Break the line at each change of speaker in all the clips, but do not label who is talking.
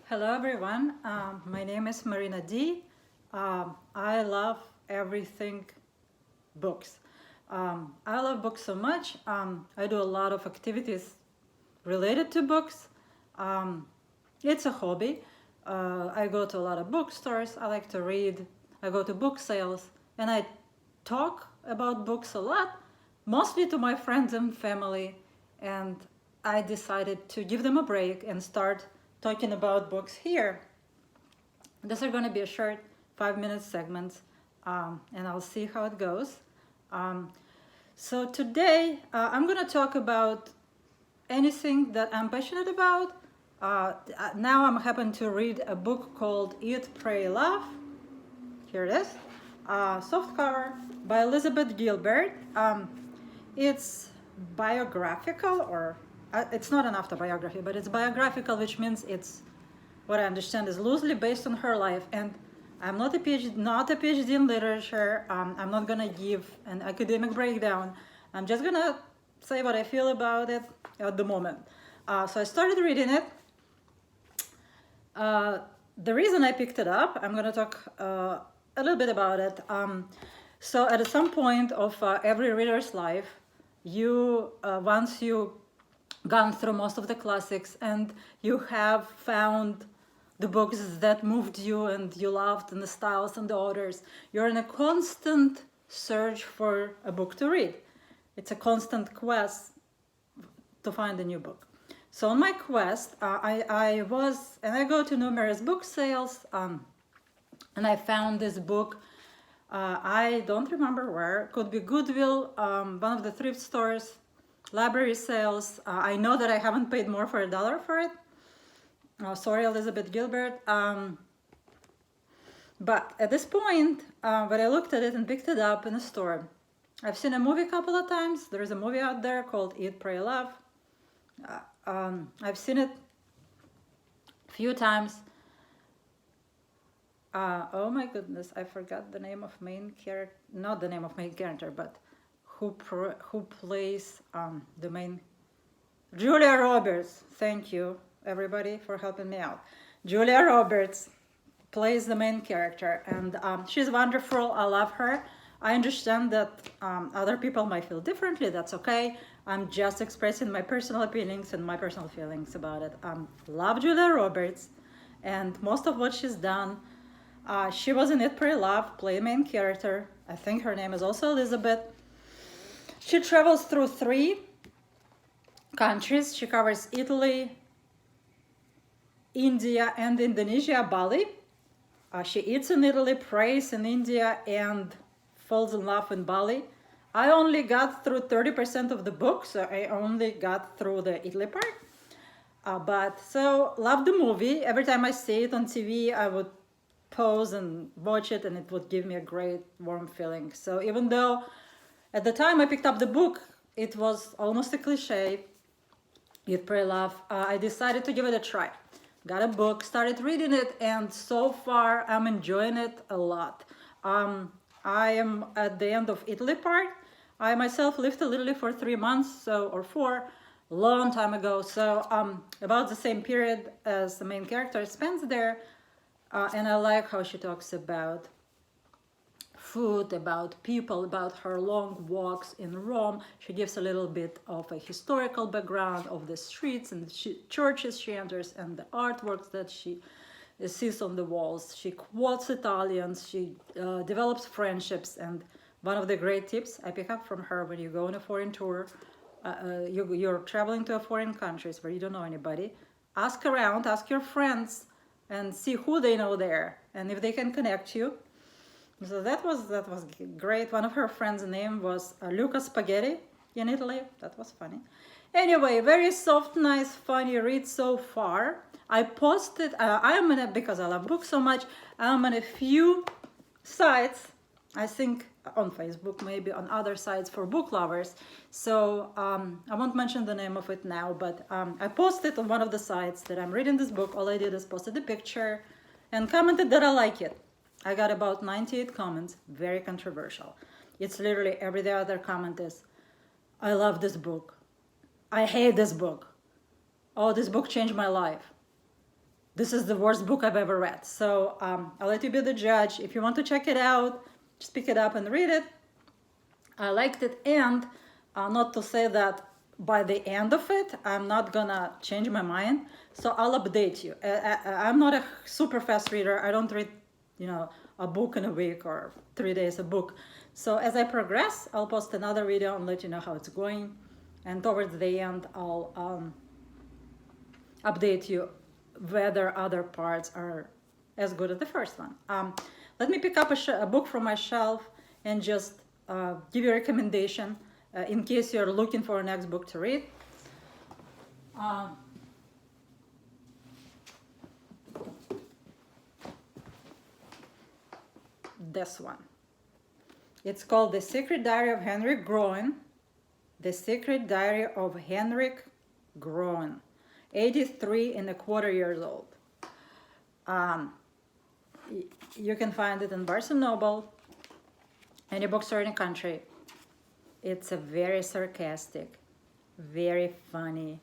Hello everyone, my name is Marina D. I love everything books. I love books so much. I do a lot of activities related to books. Um, it's a hobby. I go to a lot of bookstores. I like to read. I go to book sales and I talk about books a lot, mostly to my friends and family. And I decided to give them a break and start talking about books here. These are going to be a short 5-minute segments, and I'll see how it goes. Um, so today I'm going to talk about anything that I'm passionate about. Now I'm happen to read a book called Eat, Pray, Love. Here it is, softcover by Elizabeth Gilbert. It's biographical, or it's not an autobiography, but it's biographical, which means it's, what I understand, is loosely based on her life. And I'm not a PhD in literature. I'm not gonna give an academic breakdown. I'm just gonna say what I feel about it at the moment. So I started reading it. The reason I picked it up, I'm gonna talk a little bit about it. So at some point of every reader's life, once you gone through most of the classics and you have found the books that moved you and you loved, and the styles and the authors, you're in a constant search for a book to read. It's a constant quest to find a new book. So on my quest, I go to numerous book sales, and I found this book. I don't remember where. Could be Goodwill, one of the thrift stores, library sales. I know that I haven't paid more for $1 for it. Sorry, Elizabeth Gilbert. But at this point, when I looked at it and picked it up in a store, I've seen a movie a couple of times. There is a movie out there called Eat, Pray, Love. I've seen it a few times. Oh my goodness, I forgot the name of main character. Not the name of main character, but who plays the main. Julia Roberts. Thank you, everybody, for helping me out. Julia Roberts plays the main character, and she's wonderful. I love her. I understand that other people might feel differently. That's okay. I'm just expressing my personal opinions and my personal feelings about it. Love Julia Roberts, and most of what she's done. She was in Eat, Pray, Love, play main character. I think her name is also Elizabeth. She travels through 3 countries. She covers Italy, India, and Indonesia, Bali. She eats in Italy, prays in India, and falls in love in Bali. I only got through 30% of the book, so I only got through the Italy part. But so, love the movie. Every time I see it on TV, I would pause and watch it, and it would give me a great warm feeling. So even though at the time I picked up the book, it was almost a cliche, Eat, Pray, Love, I decided to give it a try. Got a book, started reading it, and so far I'm enjoying it a lot. I am at the end of Italy part. I myself lived in Italy for 3 months, or 4, long time ago. So about the same period as the main character spends there. And I like how she talks about food, about people, about her long walks in Rome. She gives a little bit of a historical background of the streets and the churches she enters and the artworks that she sees on the walls. She quotes Italians, she develops friendships, and one of the great tips I pick up from her when you go on a foreign tour, you're traveling to a foreign countries where you don't know anybody, ask around, ask your friends, and see who they know there and if they can connect you. So that was great. One of her friends' name was Luca Spaghetti in Italy. That was funny. Anyway, very soft, nice, funny read so far. I posted, because I love books so much, I'm on a few sites, I think on Facebook, maybe on other sites for book lovers. So I won't mention the name of it now, but I posted on one of the sites that I'm reading this book. All I did is posted the picture and commented that I like it. I got about 98 comments, very controversial. It's literally every other comment is, I love this book. I hate this book. Oh, this book changed my life. this is the worst book I've ever read. So I'll let you be the judge. If you want to check it out, just pick it up and read it. I liked it, and not to say that by the end of it, I'm not gonna change my mind. So I'll update you. I'm not a super fast reader. I don't read, a book in a week or 3 days a book. So as I progress, I'll post another video and let you know how it's going. And towards the end, I'll update you whether other parts are as good as the first one. Let me pick up a book from my shelf and just give you a recommendation in case you're looking for a next book to read. This one. It's called The Secret Diary of Henrik Groen. The Secret Diary of Henrik Groen. 83 and a quarter years old. You can find it in Barnes & Noble, any bookstore in the country. It's a very sarcastic, very funny,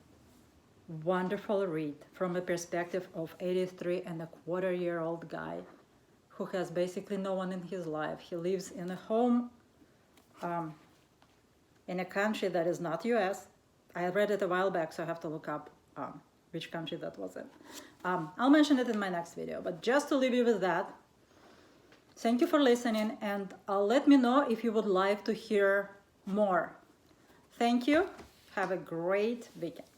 wonderful read from the perspective of 83 and a quarter year old guy who has basically no one in his life. He lives in a home in a country that is not US. I read it a while back, so I have to look up which country that was in. I'll mention it in my next video, but just to leave you with that, thank you for listening, and let me know if you would like to hear more. Thank you. Have a great weekend.